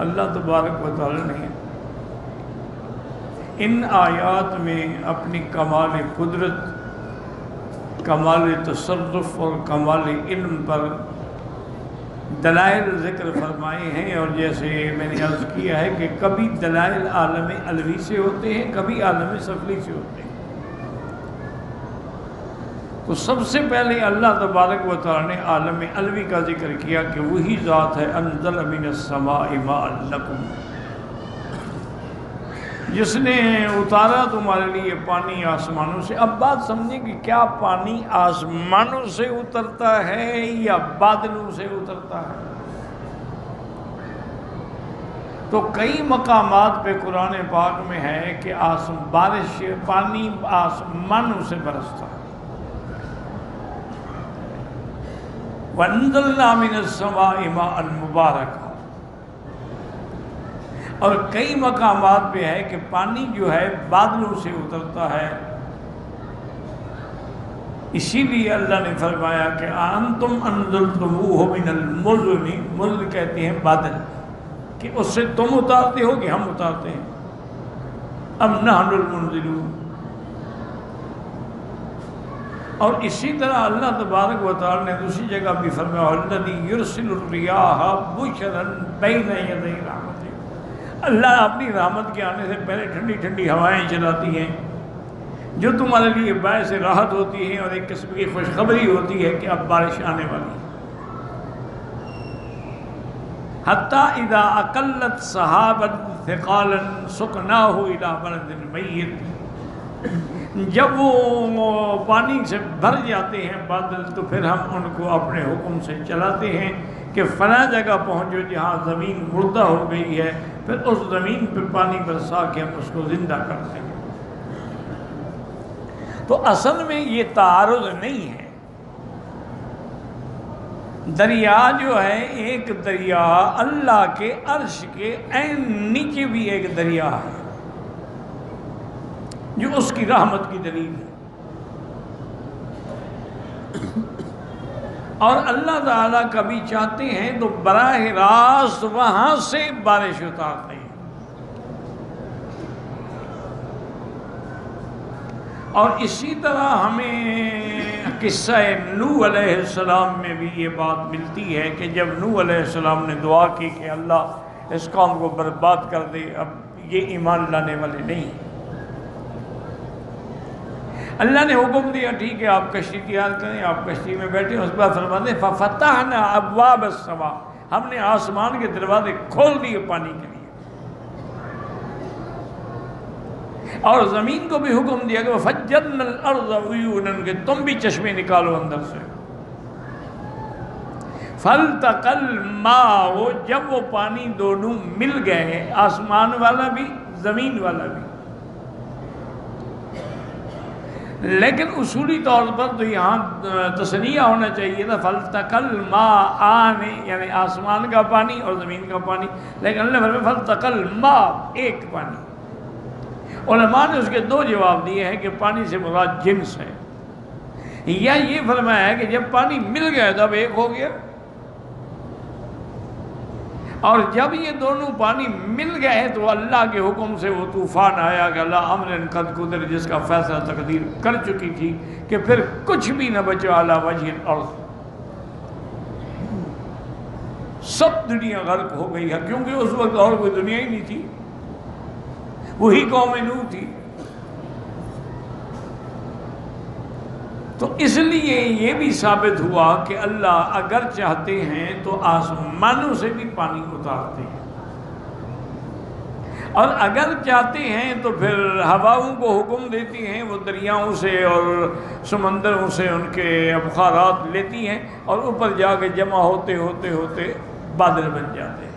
اللہ تبارک و تعالی نے ان آیات میں اپنی کمال قدرت، کمال تصرف اور کمال علم پر دلائل ذکر فرمائے ہیں، اور جیسے میں نے عرض کیا ہے کہ کبھی دلائل عالم علوی سے ہوتے ہیں، کبھی عالم سفلی سے ہوتے ہیں۔ تو سب سے پہلے اللہ تبارک و تعالی نے عالم علوی کا ذکر کیا کہ وہی ذات ہے انزل من السماء ماء لکم، جس نے اتارا تمہارے لیے پانی آسمانوں سے۔ اب بات سمجھیں کہ کیا پانی آسمانوں سے اترتا ہے یا بادلوں سے اترتا ہے؟ تو کئی مقامات پہ قرآن پاک میں ہے کہ بارش پانی آسمانوں سے برستا ہے۔ وَأَنزَلْنَا مِنَ السَّمَاءِ مَاءً مُبَارَكًا، اور کئی مقامات پہ ہے کہ پانی جو ہے بادلوں سے اترتا ہے۔ اسی لیے اللہ نے فرمایا کہ أَأَنْتُمْ أَنزَلْتُمُوهُ مِنَ الْمُزْنِ، مزن کہتے ہیں بادل، کہ اس سے تم اتارتے ہو کہ ہم اتارتے ہیں؟ أَمْ نَحْنُ الْمُنزِلُونَ۔ اور اسی طرح اللہ تبارک و تعالی نے دوسری جگہ بھی فرمایا الذی یرسل الریاح بشرا بین یدی رحمتہ، اللہ اپنی رحمت کے آنے سے پہلے ٹھنڈی ٹھنڈی ہوائیں چلاتی ہیں جو تمہارے لیے باعث راحت ہوتی ہیں، اور ایک قسم کی خوشخبری ہوتی ہے کہ اب بارش آنے والی ہے۔ حتی اذا اقلت سحابا ثقالا سقناہ الی بلد میت، جب وہ پانی سے بھر جاتے ہیں بادل تو پھر ہم ان کو اپنے حکم سے چلاتے ہیں کہ فلاں جگہ پہنچو جہاں زمین مردہ ہو گئی ہے، پھر اس زمین پہ پانی برسا کے ہم اس کو زندہ کرتے ہیں۔ تو اصل میں یہ تعارض نہیں ہے۔ دریا جو ہے ایک دریا اللہ کے عرش کے عین نیچے بھی ایک دریا ہے جو اس کی رحمت کی دلیل ہے، اور اللہ تعالیٰ کبھی چاہتے ہیں تو براہ راست وہاں سے بارش اتارتے ہیں۔ اور اسی طرح ہمیں قصہ نوح علیہ السلام میں بھی یہ بات ملتی ہے کہ جب نوح علیہ السلام نے دعا کی کہ اللہ اس قوم کو برباد کر دے، اب یہ ایمان لانے والے نہیں، اللہ نے حکم دیا ٹھیک ہے آپ کشتی تیار کریں، آپ کشتی میں بیٹھیں، اس بعد فرماتے ہیں فَفَتَحْنَا أَبْوَابَ السَّمَاءِ، ہم نے آسمان کے دروازے کھول دیے پانی کے لیے، اور زمین کو بھی حکم دیا کہ وَفَجَّرْنَا الْأَرْضَ عُيُونًا، کہ تم بھی چشمے نکالو اندر سے۔ فَالْتَقَى الْمَاءُ، جب وہ پانی دونوں مل گئے، آسمان والا بھی زمین والا بھی، لیکن اصولی طور پر تو یہاں تسنیہ ہونا چاہیے تھا فَالْتَقَى الْمَاءَانِ، یعنی آسمان کا پانی اور زمین کا پانی، لیکن اللہ فرمایا فَالْتَقَى الْمَاءُ، ایک پانی۔ علماء نے اس کے دو جواب دیے ہیں کہ پانی سے مراد جنس ہے، یا یہ فرمایا ہے کہ جب پانی مل گیا تب ایک ہو گیا، اور جب یہ دونوں پانی مل گئے تو اللہ کے حکم سے وہ طوفان آیا کہ اللہ امر قد قدر، جس کا فیصلہ تقدیر کر چکی تھی کہ پھر کچھ بھی نہ بچا علی وجہ الارض، سب دنیا غرق ہو گئی ہے، کیونکہ اس وقت اور کوئی دنیا ہی نہیں تھی، وہی قوم نوح تھی۔ تو اس لیے یہ بھی ثابت ہوا کہ اللہ اگر چاہتے ہیں تو آسمانوں سے بھی پانی اتارتے ہیں، اور اگر چاہتے ہیں تو پھر ہواؤں کو حکم دیتی ہیں، وہ دریاؤں سے اور سمندروں سے ان کے ابخارات لیتی ہیں اور اوپر جا کے جمع ہوتے ہوتے ہوتے بادل بن جاتے ہیں۔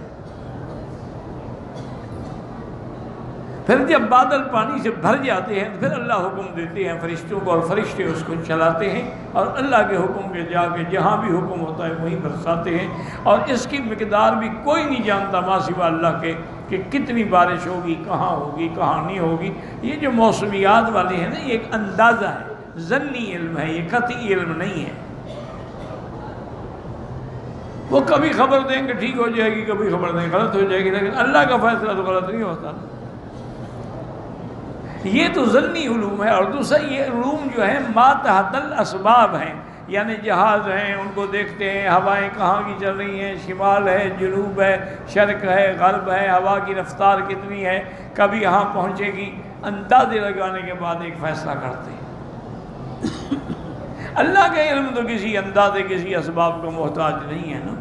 پھر جب بادل پانی سے بھر جاتے ہیں پھر اللہ حکم دیتے ہیں فرشتوں کو، اور فرشتے اس کو چلاتے ہیں، اور اللہ کے حکم کے جا کے جہاں بھی حکم ہوتا ہے وہیں برساتے ہیں، اور اس کی مقدار بھی کوئی نہیں جانتا ماں سوا اللہ کے کہ کتنی بارش ہوگی، کہاں ہوگی، کہاں نہیں ہوگی۔ یہ جو موسمیات والے ہیں نا، یہ ایک اندازہ ہے، ظنی علم ہے، یہ قطعی علم نہیں ہے۔ وہ کبھی خبر دیں گے ٹھیک ہو جائے گی، کبھی خبر دیں غلط ہو جائے گی، لیکن اللہ کا فیصلہ تو غلط نہیں ہوتا۔ یہ تو ظنی علوم ہے۔ اور دوسرا یہ علوم جو ہے ما تحت الاسباب ہیں، یعنی جہاز ہیں ان کو دیکھتے ہیں، ہوائیں کہاں کی چل رہی ہیں، شمال ہے، جنوب ہے، شرق ہے، غرب ہے، ہوا کی رفتار کتنی ہے، کبھی یہاں پہنچے گی، اندازے لگانے کے بعد ایک فیصلہ کرتے ہیں۔ اللہ کا علم تو کسی اندازے کسی اسباب کا محتاج نہیں ہے نا۔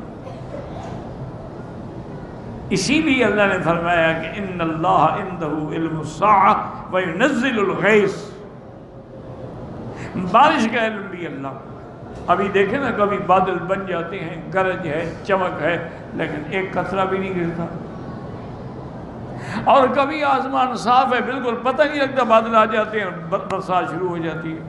اسی لیے اللہ نے فرمایا کہ ان اللہ عنده علم الساعة وینزل الغیث، بارش کا علم بھی اللہ کو۔ ابھی دیکھیں نا کبھی بادل بن جاتے ہیں، گرج ہے، چمک ہے، لیکن ایک قطرہ بھی نہیں گرتا، اور کبھی آسمان صاف ہے بالکل پتہ نہیں لگتا، بادل آ جاتے ہیں، برسات شروع ہو جاتی ہے۔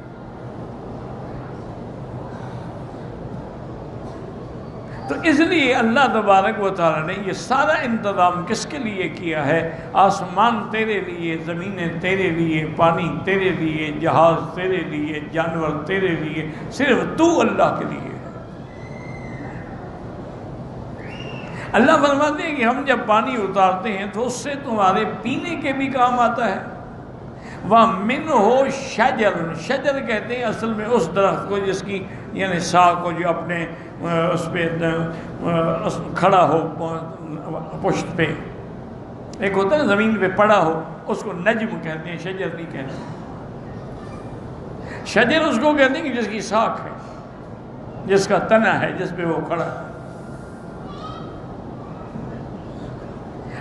تو اس لیے اللہ تبارک و تعالیٰ نے یہ سارا انتظام کس کے لیے کیا ہے؟ آسمان تیرے لیے، زمینیں تیرے لیے، پانی تیرے لیے، جہاز تیرے لیے، جانور تیرے لیے، صرف تو اللہ کے لیے۔ اللہ فرماتے ہیں کہ ہم جب پانی اتارتے ہیں تو اس سے تمہارے پینے کے بھی کام آتا ہے۔ وَمِنْهُ شَجَرٌ، شجر کہتے ہیں اصل میں اس درخت کو جس کی یعنی ساکھ کو جو اپنے اس پہ کھڑا ہو پشت پہ، ایک ہوتا ہے زمین پہ پڑا ہو، اس کو نجم کہتے ہیں، شجر نہیں کہتے۔ شجر اس کو کہتے ہیں کہ جس کی ساکھ ہے، جس کا تنا ہے، جس پہ وہ کھڑا ہے۔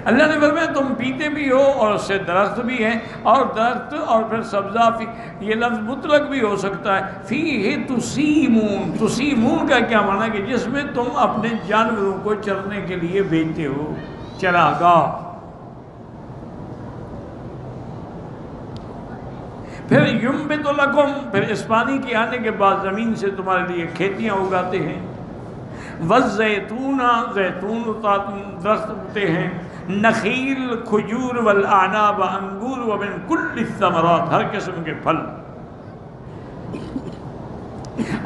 اللہ نے فرمایا تم پیتے بھی ہو اور اس سے درخت بھی ہے، اور درخت اور پھر سبزہ، یہ لفظ مطلق بھی ہو سکتا ہے۔ فیہ تسیمون، تسیمون کا کیا معنی ہے کہ جس میں تم اپنے جانوروں کو چرنے کے لیے بیچتے ہو، چراگاہ۔ پھر ینبت لکم، پھر اس پانی کے آنے کے بعد زمین سے تمہارے لیے کھیتیاں اگاتے ہیں۔ والزیتون، زیتون درخت اگتے ہیں۔ نخیل، کھجور، والاعناب، انگور، ومن کل الثمرات، ہر قسم کے پھل۔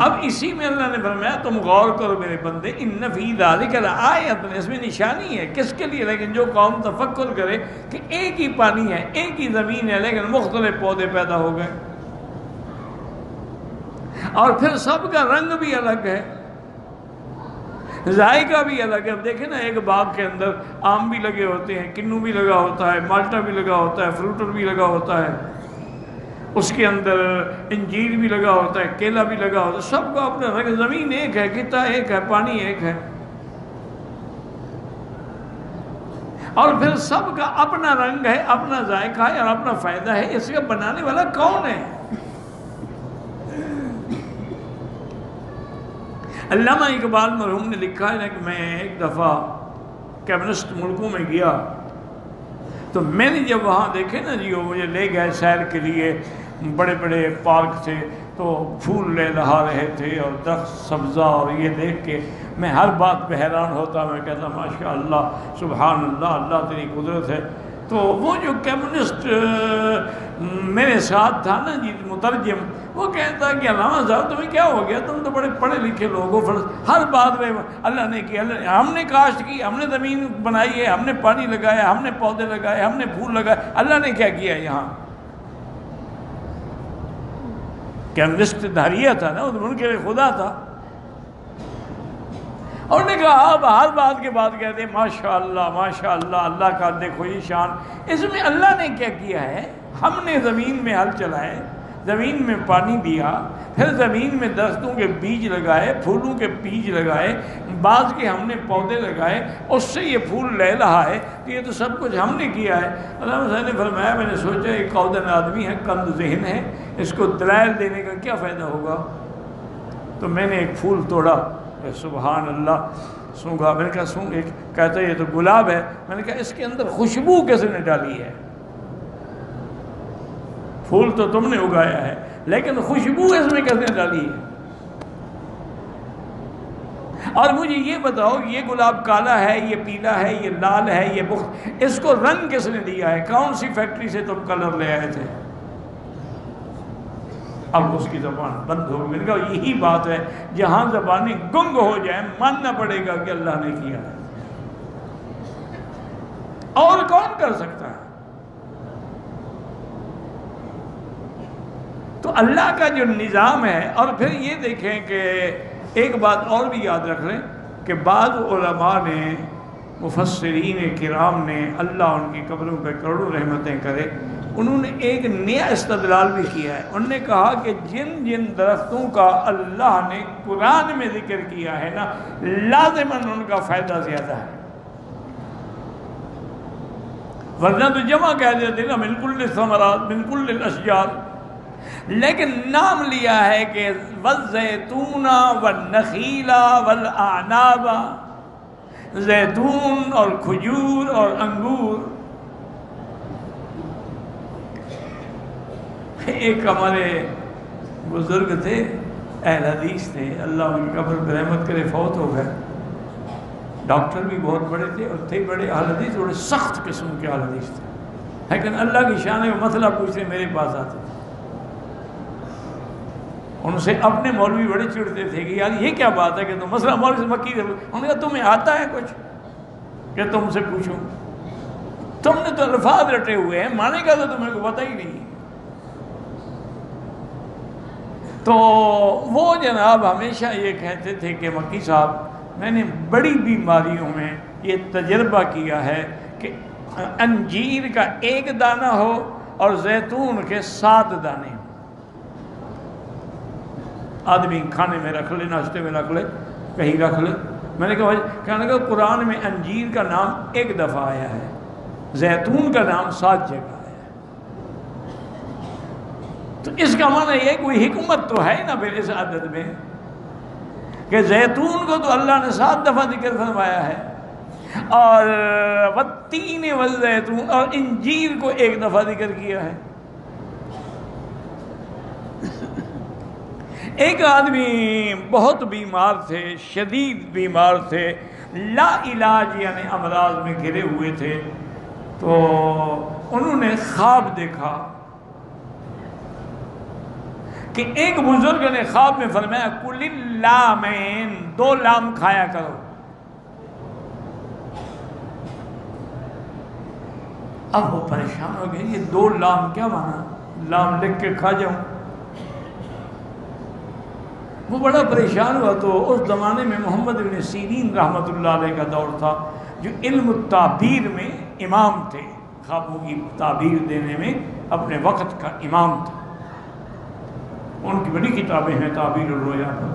اب اسی میں اللہ نے فرمایا تم غور کرو میرے بندے، ان فی ذلک لآیۃ، اس میں نشانی ہے کس کے لیے؟ لیکن جو قوم تفکر کرے کہ ایک ہی پانی ہے، ایک ہی زمین ہے، لیکن مختلف پودے پیدا ہو گئے، اور پھر سب کا رنگ بھی الگ ہے، ذائقہ بھی الگ ہے۔ اب دیکھیں نا ایک باغ کے اندر آم بھی لگے ہوتے ہیں، کنو بھی لگا ہوتا ہے، مالٹا بھی لگا ہوتا ہے، فروٹر بھی لگا ہوتا ہے، اس کے اندر انجیر بھی لگا ہوتا ہے، کیلا بھی لگا ہوتا ہے، سب کا اپنا رنگ، زمین ایک ہے، خطہ ایک ہے، پانی ایک ہے، اور پھر سب کا اپنا رنگ ہے، اپنا ذائقہ ہے اور اپنا فائدہ ہے۔ اس کا بنانے والا کون ہے؟ علامہ اقبال مرحوم نے لکھا ہے کہ میں ایک دفعہ کمیونسٹ ملکوں میں گیا تو میں نے جب وہاں دیکھے نا جی، وہ مجھے لے گئے سیر کے لیے، بڑے بڑے پارک تھے تو پھول لے لہا رہے تھے اور درخت سبزہ، اور یہ دیکھ کے میں ہر بات پہ حیران ہوتا، میں کہتا ماشاء اللہ، سبحان اللہ، اللہ تیری قدرت ہے۔ تو وہ جو کمیونسٹ میرے ساتھ تھا نا جی مترجم، وہ کہتا کہ علامہ صاحب تمہیں کیا ہو گیا، تم تو بڑے پڑھے لکھے لوگ ہو، ہر بات میں اللہ نے کیا، ہم نے کاشت کی، ہم نے زمین بنائی ہے، ہم نے پانی لگایا، ہم نے پودے لگائے، ہم نے پھول لگائے، اللہ نے کیا کیا یہاں؟ کمیونسٹ دھاریہ تھا نا، ان کے خدا تھا، اور نے کہا اب ہر بات کے بعد کہتے ہیں ماشاء اللہ، ماشاء اللہ، اللہ کا دیکھو یہ شان۔ اس میں اللہ نے کیا کیا ہے؟ ہم نے زمین میں ہل چلائے، زمین میں پانی دیا، پھر زمین میں درختوں کے بیج لگائے، پھولوں کے بیج لگائے، بعض کے ہم نے پودے لگائے، اس سے یہ پھول لے رہا ہے، تو یہ تو سب کچھ ہم نے کیا ہے۔ علامہ صاحب نے فرمایا میں نے سوچا ایک قودن آدمی ہے، کند ذہن ہے، اس کو دلائل دینے کا کیا فائدہ ہوگا؟ تو میں نے ایک پھول توڑا، سبحان اللہ، سونگا، میں نے کہا سونگ، ایک کہتا ہے یہ تو گلاب ہے، میں نے کہا اس کے اندر خوشبو کس نے ڈالی ہے؟ پھول تو تم نے اگایا ہے لیکن خوشبو اس میں کس نے ڈالی ہے؟ اور مجھے یہ بتاؤ یہ گلاب کالا ہے، یہ پیلا ہے، یہ لال ہے، یہ بخت، اس کو رنگ کس نے دیا ہے؟ کون سی فیکٹری سے تم کلر لے آئے تھے؟ اب اس کی زبان بند ہو گئی. کہا یہی بات ہے، جہاں زبانیں گنگ ہو جائیں ماننا پڑے گا کہ اللہ نے کیا ہے. اور کون کر سکتا ہے؟ تو اللہ کا جو نظام ہے. اور پھر یہ دیکھیں کہ ایک بات اور بھی یاد رکھ لیں کہ بعض علماء نے، مفسرین کرام نے، اللہ ان کی قبروں پہ کروڑوں رحمتیں کرے، انہوں نے ایک نیا استدلال بھی کیا ہے. انہوں نے کہا کہ جن جن درختوں کا اللہ نے قرآن میں ذکر کیا ہے نا، لازماً ان کا فائدہ زیادہ ہے، ورنہ تو جمع کہہ دیتے نا من کل الثمرات من کل الاشجار. لیکن نام لیا ہے کہ والزیتون والنخیل والاعناب، زیتون اور کھجور اور انگور. ایک ہمارے بزرگ تھے، اہل حدیث تھے، اللہ ان کی قبر پہ رحمت کرے، فوت ہو گئے. ڈاکٹر بھی بہت بڑے تھے اور تھے بڑے اہل حدیث، بڑے سخت قسم کے اہل حدیث تھے. لیکن اللہ کی شان ہے، مسئلہ پوچھتے میرے پاس آتے تھے. ان سے اپنے مولوی بڑے چڑھتے تھے کہ یار یہ کیا بات ہے کہ تم مسئلہ مولوی سے مکی دے. انہوں نے کہا تمہیں آتا ہے کچھ کہ تم سے پوچھوں؟ تم نے تو الفاظ رٹے ہوئے ہیں، مانے کا تو تمہیں کو پتہ ہی نہیں. تو وہ جناب ہمیشہ یہ کہتے تھے کہ مکی صاحب، میں نے بڑی بیماریوں میں یہ تجربہ کیا ہے کہ انجیر کا ایک دانہ ہو اور زیتون کے 7 دانے ہوں. آدمی کھانے میں رکھ لے، ناشتے میں رکھ لے، کہیں رکھ لے. میں نے کہا قرآن میں انجیر کا نام ایک دفعہ آیا ہے، زیتون کا نام 7 جگہ آیا ہے. تو اس کا معنی یہ کوئی حکمت تو ہے نا پھر اس عدد میں کہ زیتون کو تو اللہ نے 7 دفعہ ذکر فرمایا ہے، اور والتین والزیتون اور انجیر کو 1 دفعہ ذکر کیا ہے. ایک آدمی بہت بیمار تھے، شدید بیمار تھے، لا علاج یعنی امراض میں گھرے ہوئے تھے. تو انہوں نے خواب دیکھا کہ ایک بزرگ نے خواب میں فرمایا کل اللامین، 2 لام کھایا کرو. اب وہ پریشان ہو گئے، یہ 2 لام کیا مانا؟ لام لکھ کے کھا جاؤں؟ وہ بڑا پریشان ہوا. تو اس زمانے میں محمد بن سیرین رحمۃ اللہ علیہ کا دور تھا، جو علم التعبیر میں امام تھے، خوابوں کی تعبیر دینے میں اپنے وقت کا امام تھا. ان کی بڑی کتابیں ہیں تعبیر الرؤیا پر.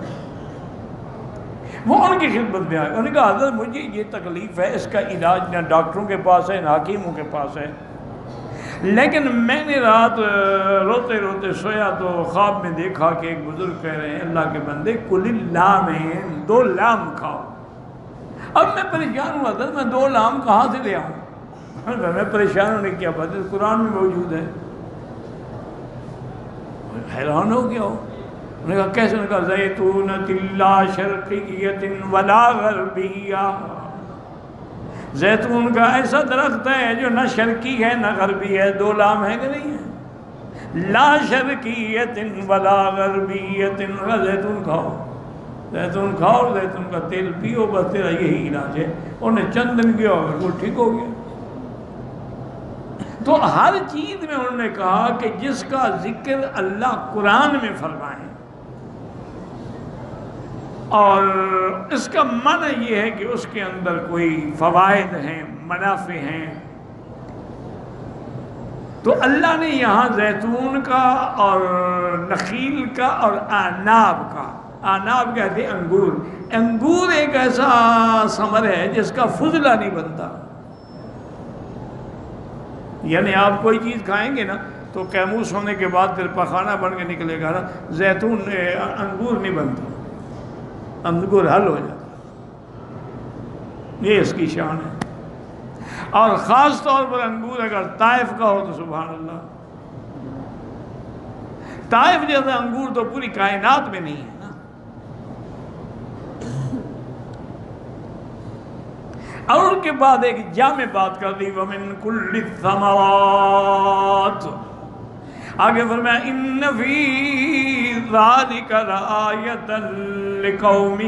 وہ ان کی خدمت میں آئے. انہوں نے کہا حضرت مجھے یہ تکلیف ہے، اس کا علاج نہ ڈاکٹروں کے پاس ہے نہ حکیموں کے پاس ہے، لیکن میں نے رات روتے روتے سویا تو خواب میں دیکھا کہ ایک بزرگ کہہ رہے ہیں اللہ کے بندے کل اللامین، 2 لام کھاؤ. اب میں پریشان ہوا تھا، میں 2 لام کہاں سے لے آؤں؟ میں پریشان ہونے کی کیا بات ہے، قرآن میں موجود ہے. حیران ہو گیا ہو. انہوں نے کہا کیسے؟ انہوں نے کہا زیتونۃ لا شرقیۃ ولا غربیہ، زیتون کا ایسا درخت ہے جو نہ شرقی ہے نہ غربی ہے. 2 لام ہے کہ نہیں ہے؟ لا شرقیۃ ولا غربیۃ. زیتون کھاؤ، زیتون کھاؤ اور زیتون کا تیل پیو، بس تیرا یہی علاج ہے. انہیں چند دن کیا ہوگا، وہ ٹھیک ہو گیا. تو ہر چیز میں انہوں نے کہا کہ جس کا ذکر اللہ قرآن میں فرمائے، اور اس کا معنی یہ ہے کہ اس کے اندر کوئی فوائد ہیں، منافع ہیں. تو اللہ نے یہاں زیتون کا اور نخیل کا اور اعناب کا، اعناب کہتے ہیں انگور. انگور ایک ایسا ثمر ہے جس کا فضلہ نہیں بنتا. یعنی آپ کوئی چیز کھائیں گے نا تو کیموس ہونے کے بعد پھر پخانہ بن کے نکلے گا نا. زیتون انگور نہیں بنتا، انگور حل ہو جاتا. یہ اس کی شان ہے. اور خاص طور پر انگور اگر طائف کا ہو تو سبحان اللہ. طائف جیسا انگور تو پوری کائنات میں نہیں ہے نا. اور ان کے بعد ایک جامع بات کر دی وَمِن كُلِّ الثَّمَرَاتِ، آگے فرمایا ان فی ذالک لآیۃ لقوم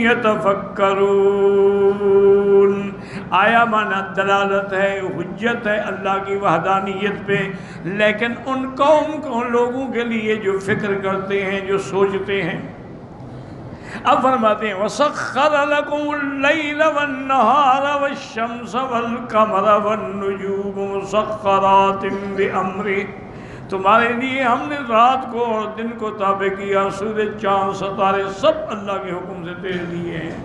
یتفکرون، آیا مانا دلالت ہے، حجت ہے اللہ کی وحدانیت پہ، لیکن ان قوم کو، ان لوگوں کے لیے جو فکر کرتے ہیں، جو سوچتے ہیں۔ اب فرماتے ہیں وَسَخَّرَ لَكُمُ اللَّيْلَ وَالنَّهَارَ وَالشَّمْسَ وَالْقَمَرَ وَالنُّجُومُ مُسَخَّرَاتٍ بِأَمْرِهِ، تمہارے لیے ہم نے رات کو اور دن کو تابع کیا، سورج، چاند، ستارے سب اللہ کے حکم سے تیرے لیے ہیں،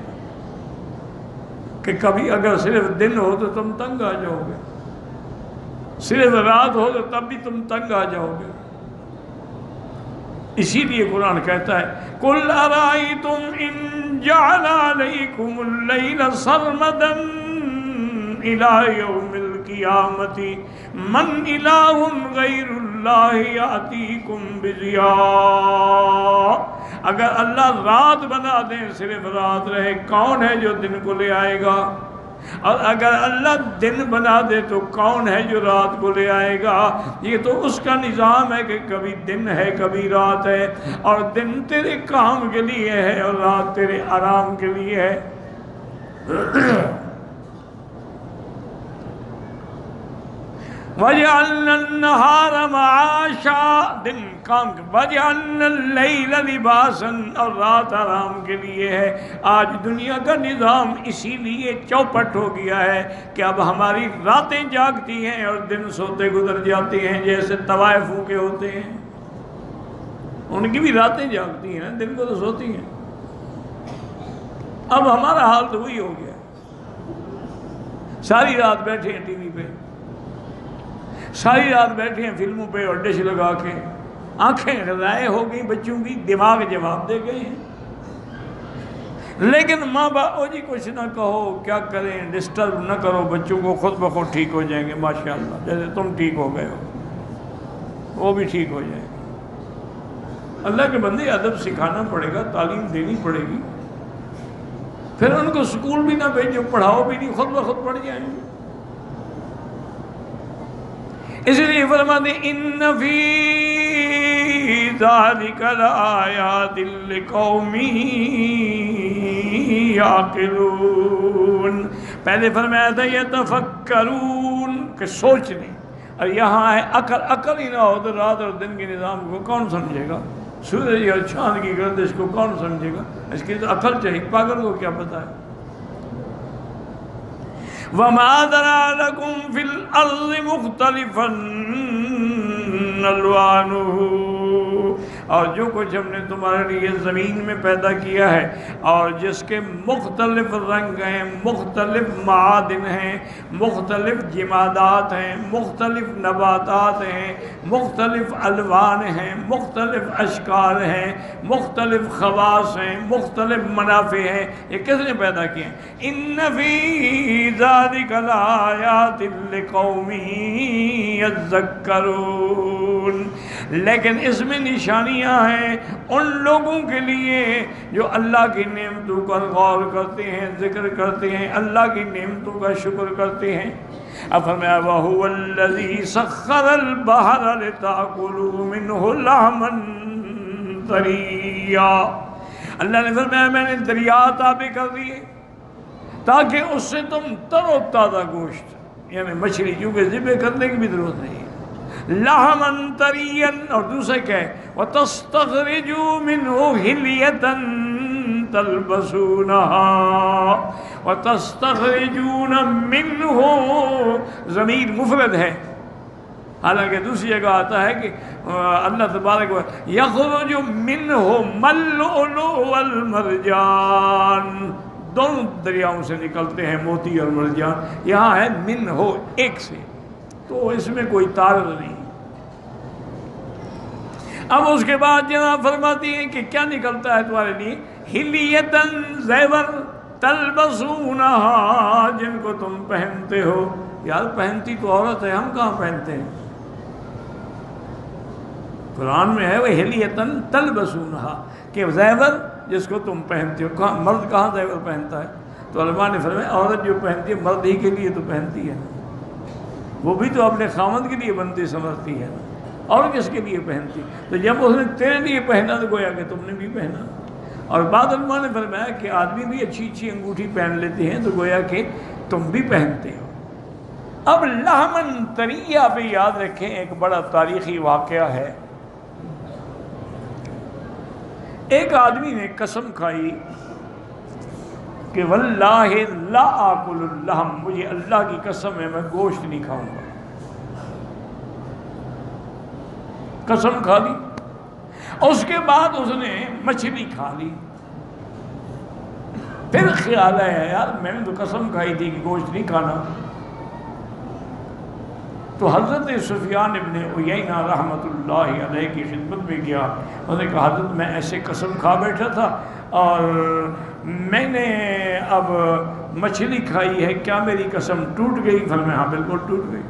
کہ کبھی اگر صرف دن ہو تو تم تنگ آ جاؤ گے، صرف رات ہو تو تب بھی تم تنگ آ جاؤ گے۔ اسی لیے قرآن کہتا ہے قُلْ أَرَأَيْتُمْ إِنْ جَعَلَ عَلَيْكُمُ اللَّيْلَ سَرْمَدًا إِلَى يَوْمِ الْقِيَامَةِ مَنْ إِلَٰهٌ غَيْرُ اللَّهِ يَأْتِيكُمْ بِضِيَاءٍ، اگر اللہ رات بنا دیں، صرف رات رہے، کون ہے جو دن کو لے آئے گا؟ اور اگر اللہ دن بنا دے تو کون ہے جو رات کو لے آئے گا؟ یہ تو اس کا نظام ہے کہ کبھی دن ہے، کبھی رات ہے، اور دن تیرے کام کے لیے ہے اور رات تیرے آرام کے لیے ہے۔ وَجَعَلْنَا النَّهَارَ مَعَاشًا، دن کام کے، وَجَعَلْنَا اللَّيْلَ لِبَاسًا، اور رات آرام کے لیے ہے۔ آج دنیا کا نظام اسی لیے چوپٹ ہو گیا ہے کہ اب ہماری راتیں جاگتی ہیں اور دن سوتے گزر جاتے ہیں، جیسے طوائفوں کے ہوتے ہیں، ان کی بھی راتیں جاگتی ہیں، دن کو تو سوتی ہیں۔ اب ہمارا حال تو وہی ہو گیا، ساری رات بیٹھے ہیں ٹی وی پہ، ساری رات بیٹھے ہیں فلموں پہ اور ڈش لگا کے، آنکھیں ضائع ہو گئی بچوں کی، دماغ جواب دے گئے ہیں۔ لیکن ماں باپ جی کچھ نہ کہو، کیا کریں، ڈسٹرب نہ کرو بچوں کو، خود بخود ٹھیک ہو جائیں گے ماشاءاللہ، جیسے تم ٹھیک ہو گئے ہو وہ بھی ٹھیک ہو جائیں گے۔ اللہ کے بندے ادب سکھانا پڑے گا، تعلیم دینی پڑے گی، پھر ان کو سکول بھی نہ بھیجو، پڑھاؤ بھی نہیں، خود بخود پڑھ جائیں گے۔ اس لیے فرماتے ان فی ذالک لآیات لقوم یعقلون، پہلے فرمایا تھا یتفکرون کہ سوچنے، اور یہاں ہے عقل، عقل ہی نہ ہو تو رات اور دن کے نظام کو کون سمجھے گا؟ سورج اور چاند کی گردش کو کون سمجھے گا؟ اس کی تو عقل چاہیے، پاگل کو کیا پتہ ہے؟ وَمَا ذَرَأَ لَكُمْ فِي الْأَرْضِ مُخْتَلِفًا أَلْوَانُهُ، اور جو کچھ ہم نے تمہارے لیے زمین میں پیدا کیا ہے اور جس کے مختلف رنگ ہیں، مختلف معادن ہیں، مختلف جمادات ہیں، مختلف نباتات ہیں، مختلف الوان ہیں، مختلف اشکال ہیں، مختلف خواص ہیں، مختلف منافع ہیں، یہ کس نے پیدا کیے ہیں؟ ان فی ذالک لآیات لقوم یذکرون، لیکن اس میں نشانیاں ہیں ان لوگوں کے لیے جو اللہ کی نعمتوں پر غور کرتے ہیں، ذکر کرتے ہیں، اللہ کی نعمتوں کا شکر کرتے ہیں۔ اب فرمایا وَهُوَ الَّذِي سَخَّرَ الْبَحْرَ لِتَأْكُلُوا مِنْهُ لَحْمًا طَرِيًّا، اللہ نے فرمایا میں نے دریا تابع کر دیے تاکہ اس سے تم تر و تازہ گوشت، یعنی مچھلی چونکہ ذبح کرنے کی بھی ضرورت نہیں ہے، لحمًا طريًّا، اور دوسرے کہ وَتَسْتَخْرِجُوا مِنْهُ حِلْيَةً تَلْبَسُونَهَا وَتَسْتَخْرِجُونَ مِنْهُ، ضمیر مفرد ہے، حالانکہ دوسری جگہ آتا ہے کہ اللہ تبارک و يَخْرُجُ مِنْهُ الْلُؤْلُؤُ وَالْمَرْجَانُ، دونوں دریاؤں سے نکلتے ہیں موتی اور مرجان، یہاں ہے من ہو، ایک سے، تو اس میں کوئی تعارض نہیں۔ اب اس کے بعد جناب فرماتی ہیں کہ کیا نکلتا ہے تمہارے لیے؟ حلیتن، زیور، تلبسونہا، جن کو تم پہنتے ہو۔ یار پہنتی تو عورت ہے، ہم کہاں پہنتے ہیں؟ قرآن میں ہے وہ حلیتن تلبسونہا کہ زیور جس کو تم پہنتے ہو، مرد کہاں زیور پہنتا ہے؟ تو علماء نے فرمایا عورت جو پہنتی ہے مرد ہی کے لیے تو پہنتی ہے، وہ بھی تو اپنے خامد کے لیے بنتی سمجھتی ہے اور کس کے لیے پہنتی. تو جب اس نے تیرے لیے پہنا تو گویا کہ تم نے بھی پہنا. اور بعض علماء نے فرمایا کہ آدمی بھی اچھی اچھی انگوٹھی پہن لیتے ہیں تو گویا کہ تم بھی پہنتے ہو. اب لحمن طریہ پہ یاد رکھیں ایک بڑا تاریخی واقعہ ہے. ایک آدمی نے قسم کھائی کہ واللہ لا آکل اللحم، مجھے اللہ کی قسم ہے میں گوشت نہیں کھاؤں گا. قسم کھا لی. اس کے بعد اس نے مچھلی کھا لی. پھر خیال آیا یار میں نے تو قسم کھائی تھی کہ گوشت نہیں کھانا. تو حضرت سفیان ابن عیینہ رحمۃ اللہ علیہ کی خدمت میں گیا. انہوں نے کہا حضرت میں ایسے قسم کھا بیٹھا تھا اور میں نے اب مچھلی کھائی ہے، کیا میری قسم ٹوٹ گئی؟ فرمایا ہاں بالکل ٹوٹ گئی،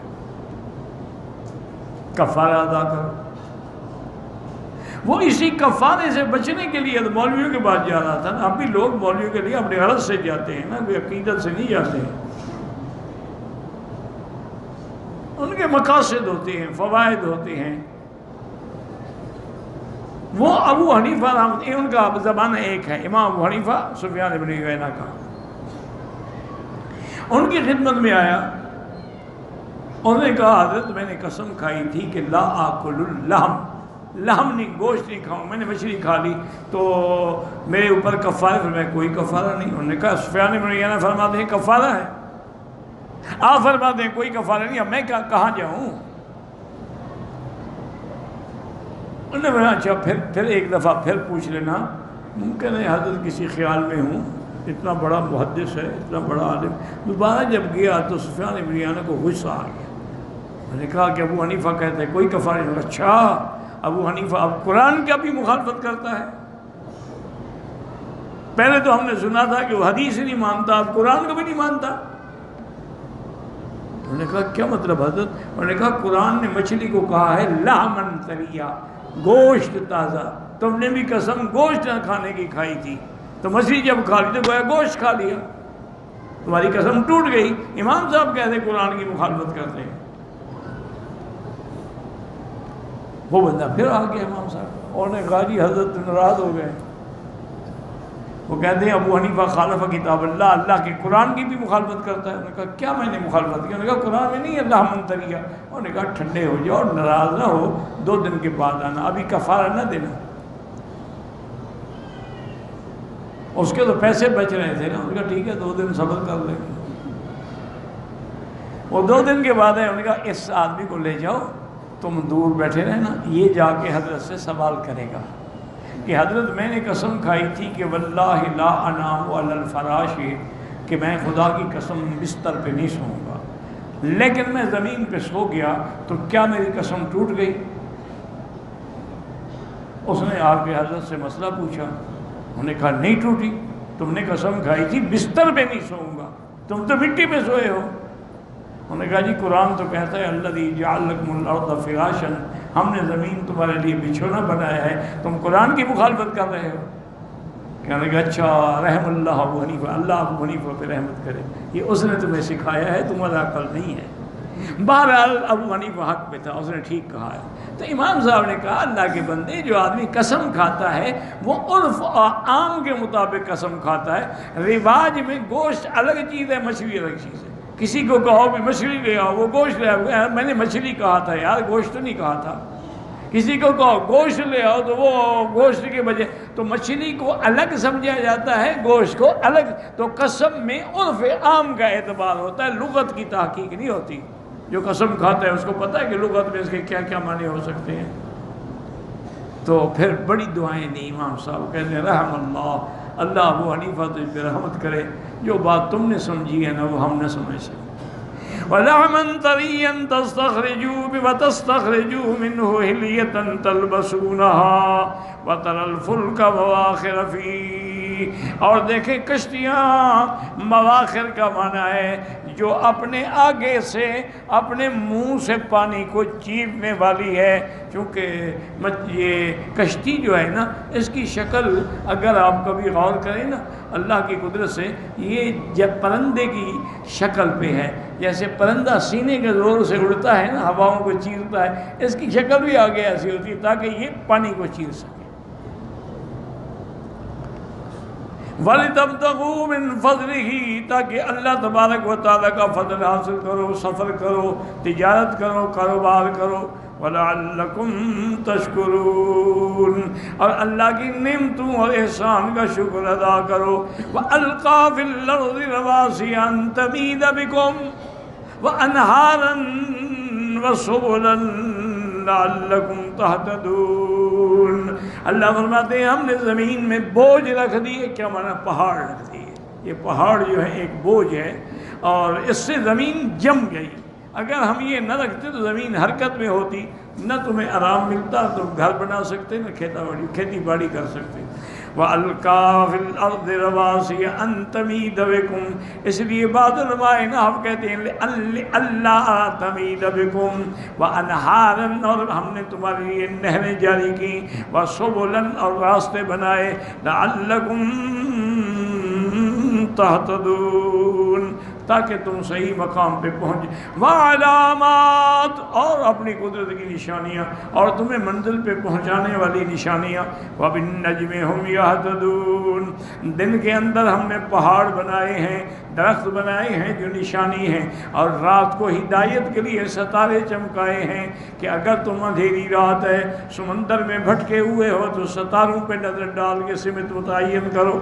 کفارہ ادا کرو. وہ اسی کفارے سے بچنے کے لیے مولویوں کے پاس جا رہا تھا. اب بھی لوگ مولویوں کے لیے اپنے غرض سے جاتے ہیں نا، کوئی عقیدت سے نہیں جاتے ہیں. ان کے مقاصد ہوتے ہیں، فوائد ہوتے ہیں. وہ ابو حنیفہ رحمۃ، ان کا زمانہ ایک ہے، امام ابو حنیفہ سفیان ابن عیینہ کا. ان کی خدمت میں آیا. انہوں نے کہا حضرت میں نے قسم کھائی تھی کہ لا آکل اللحم، لحم نہیں، گوشت نہیں کھاؤں. میں نے مچھلی کھا لی تو میرے اوپر کفارہ؟ فرمایا کوئی کفارہ نہیں. انہوں نے کہا سفیان ابن عیینہ فرماتے ہیں کفارہ ہے. آپ فرماتے ہیں کوئی کفارہ نہیں. اب میں کہاں جاؤں؟ انہوں نے بولا اچھا پھر ایک دفعہ پھر پوچھ لینا. ممکن ہے حضرت کسی خیال میں ہوں، اتنا بڑا محدث ہے، اتنا بڑا عالم. دوبارہ جب گیا تو سفیان ابن عیینہ کو غصہ آ گیا. میں نے کہا کہ ابو حنیفہ کہتے ہیں کوئی کفارہ نہیں. اچھا ابو حنیفہ اب قرآن کا بھی مخالفت کرتا ہے؟ پہلے تو ہم نے سنا تھا کہ وہ حدیث نہیں مانتا، اب قرآن کو بھی نہیں مانتا. انہوں نے کہا کیا مطلب حضرت؟ انہوں نے کہا قرآن نے مچھلی کو کہا ہے لحمن طریہ، گوشت تازہ. تم نے بھی قسم گوشت نہ کھانے کی کھائی تھی، تو مچھلی جب کھا لی تو گویا گوشت کھا لیا، تمہاری قسم ٹوٹ گئی. امام صاحب کہتے ہیں قرآن کی مخالفت کرتے ہیں. وہ بندہ پھر آ گیا امام صاحب اور نے کہا جی حضرت ناراض ہو گئے. وہ کہتے ہیں ابو حنیفہ خالف کتاب اللہ، اللہ کے قرآن کی بھی مخالفت کرتا ہے. انہوں نے کہا کیا میں نے مخالفت کی؟ انہوں نے کہا قرآن میں نہیں ہے لحمن طریہ. انہوں نے کہا ٹھنڈے ہو جاؤ اور ناراض نہ ہو، 2 دن کے بعد آنا، ابھی کفارہ نہ دینا. اس کے تو پیسے بچ رہے تھے نا. انہوں نے کہا ٹھیک ہے 2 دن صبر کر لیں گے. وہ 2 دن کے بعد ہے. انہوں نے کہا اس آدمی کو لے جاؤ، تم دور بیٹھے رہنا، یہ جا کے حضرت سے سوال کرے گا کہ حضرت میں نے قسم کھائی تھی کہ واللہ لا انام علی الفراش، کہ میں خدا کی قسم بستر پہ نہیں سوؤں گا، لیکن میں زمین پہ سو گیا تو کیا میری قسم ٹوٹ گئی؟ اس نے آ کے حضرت سے مسئلہ پوچھا. انہوں نے کہا نہیں ٹوٹی، تم نے قسم کھائی تھی بستر پہ نہیں سوؤں گا، تم تو مٹی پہ سوئے ہو. انہوں نے کہا جی قرآن تو کہتا ہے الذی جعل لکم الارض فراشا، ہم نے زمین تمہارے لیے بچھونا بنایا ہے، تم قرآن کی مخالفت کر رہے ہو. کہنے لگا اچھا رحم اللہ ابو حنیفہ، اللہ ابو حنیفہ پہ رحمت کرے، یہ اس نے تمہیں سکھایا ہے، تمہارا عقل نہیں ہے. بہرحال ابو حنیفہ حق پہ تھا، اس نے ٹھیک کہا ہے. تو امام صاحب نے کہا اللہ کے بندے، جو آدمی قسم کھاتا ہے وہ عرف عام کے مطابق قسم کھاتا ہے. رواج میں گوشت الگ چیز ہے، مچھلی الگ چیز ہے. کسی کو کہو بھی مچھلی لے آؤ، وہ گوشت لے آؤ، میں نے مچھلی کہا تھا یار، گوشت تو نہیں کہا تھا. کسی کو کہو گوشت لے آؤ تو وہ گوشت کے بجائے، تو مچھلی کو الگ سمجھا جاتا ہے، گوشت کو الگ. تو قسم میں عرف عام کا اعتبار ہوتا ہے، لغت کی تحقیق نہیں ہوتی. جو قسم کھاتا ہے اس کو پتہ ہے کہ لغت میں اس کے کیا کیا معنی ہو سکتے ہیں. تو پھر بڑی دعائیں دی امام صاحب، کہتے ہیں رحم اللہ، اللہ ابو حنیفہ تجھ پہ رحمت کرے، جو بات تم نے سمجھی ہے نا وہ ہم نہ سمجھ سکے. وَلَحْمًا طَرِيًّا تَسْتَخْرِجُوا وَتَسْتَخْرِجُوا مِنْهُ حِلْيَةً تَلْبَسُونَهَا وَتَرَى الْفُلْكَ مَوَاخِرَ فِيهِ اور دیکھیں کشتیاں مواخر کا معنی ہے جو اپنے آگے سے اپنے منہ سے پانی کو چیرنے والی ہے، چونکہ یہ کشتی جو ہے نا اس کی شکل اگر آپ کبھی غور کریں نا اللہ کی قدرت سے، یہ جب پرندے کی شکل پہ ہے، جیسے پرندہ سینے کے زور سے اڑتا ہے نا ہواؤں کو چیرتا ہے، اس کی شکل بھی آگے ایسی ہوتی ہے تاکہ یہ پانی کو چیر سکے۔ وَلِتَبْتَغُوا مِن فَضْلِهِ، تاکہ اللہ تبارک و تعالیٰ کا فضل حاصل کرو، سفر کرو، تجارت کرو، کاروبار کرو، وَلَعَلَّكُمْ تَشْكُرُونَ، اور اللہ کی نعمتوں اور احسان کا شکر ادا کرو۔ وَأَلْقَى فِي الْأَرْضِ رَوَاسِيَ أَن تَمِيدَ بِكُمْ وَأَنْهَارًا وَسُبُلًا لَعَلَّكُمْ تَهْتَدُونَ۔ اللہ فرماتے ہیں ہم نے زمین میں بوجھ رکھ دیے، کیا معنی؟ پہاڑ رکھ دیے۔ یہ پہاڑ جو ہے ایک بوجھ ہے اور اس سے زمین جم گئی۔ اگر ہم یہ نہ رکھتے تو زمین حرکت میں ہوتی، نہ تمہیں آرام ملتا، تم گھر بنا سکتے، نہ کھیتی باڑی کر سکتے۔ وَأَلْقَى فِي الْأَرْضِ رَوَاسِيَ أَن تَمِيدَ بِكُمْ، اس لیے بعض علماء نحو کہتے ہیں لِأَلَّا تَمِيدَ بِكُمْ وَأَنْهَارًا، اور ہم نے تمہارے لیے نہریں جاری کی، وَسُبُلًا، اور راستے بنائے، لَعَلَّكُمْ تَهْتَدُونَ، تاکہ تم صحیح مقام پہ پہنچ، وعلامات، اور اپنی قدرت کی نشانیاں اور تمہیں منزل پہ پہنچانے والی نشانیاں، وبالنجم ہم یہتدون، دن کے اندر ہم نے پہاڑ بنائے ہیں، درخت بنائے ہیں جو نشانی ہیں، اور رات کو ہدایت کے لیے ستارے چمکائے ہیں کہ اگر تم اندھیری رات ہے سمندر میں بھٹکے ہوئے ہو تو ستاروں پہ نظر ڈال کے سمت متعین کرو۔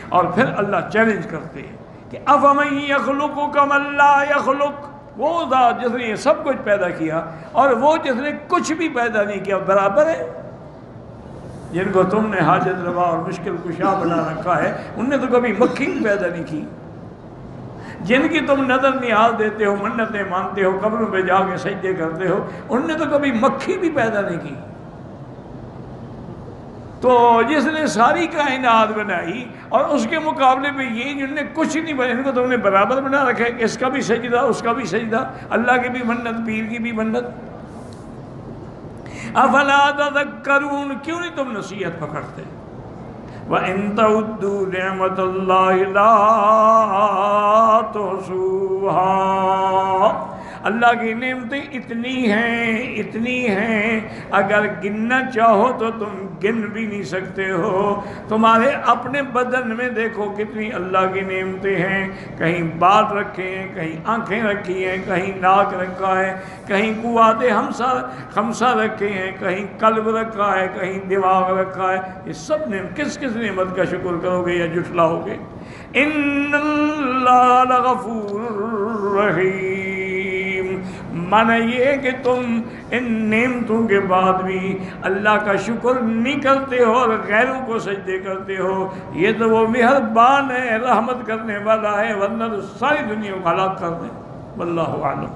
اور پھر اللہ چیلنج کرتے ہیں کہ افمن یخلق کمن لا یخلق، وہ ذات جس نے یہ سب کچھ پیدا کیا اور وہ جس نے کچھ بھی پیدا نہیں کیا برابر ہے؟ جن کو تم نے حاجت روا اور مشکل کشا بنا رکھا ہے ان نے تو کبھی مکھی بھی پیدا نہیں کی۔ جن کی تم نظر نیاز دیتے ہو، منتیں مانتے ہو، قبروں پہ جا کے سجدے کرتے ہو، ان نے تو کبھی مکھی بھی پیدا نہیں کی۔ تو جس نے ساری کائنات بنائی اور اس کے مقابلے میں یہ جن نے کچھ نہیں بنا، ان کو تم نے برابر بنا رکھا ہے کہ اس کا بھی سجدہ، اس کا بھی سجدہ، اللہ کی بھی منت، پیر کی بھی منت۔ افلا تذکرون، کیوں نہیں تم نصیحت پکڑتے؟ وَإِن تَعُدُّوا نِعْمَةَ اللَّهِ لَا تُحْصُوهَا، اللہ کی نعمتیں اتنی ہیں اگر گننا چاہو تو تم گن بھی نہیں سکتے ہو۔ تمہارے اپنے بدن میں دیکھو کتنی اللہ کی نعمتیں ہیں، کہیں بال رکھے ہیں، کہیں آنکھیں رکھی ہیں، کہیں ناک رکھا ہے، کہیں قوات خمسہ رکھے ہیں، کہیں قلب رکھا ہے، کہیں دماغ رکھا ہے۔ یہ سب نے کس نعمت کا شکر کرو گے یا جھٹلاؤ گے؟ ان اللہ لغفور رحیم، معنی یہ ہے کہ تم ان نعمتوں کے بعد بھی اللہ کا شکر نہیں کرتے ہو اور غیروں کو سجدے کرتے ہو۔ یہ تو وہ مہربان ہے، رحمت کرنے والا ہے، ورنہ تو ساری دنیا کو ہلاک کر دیں۔ واللہ اعلم۔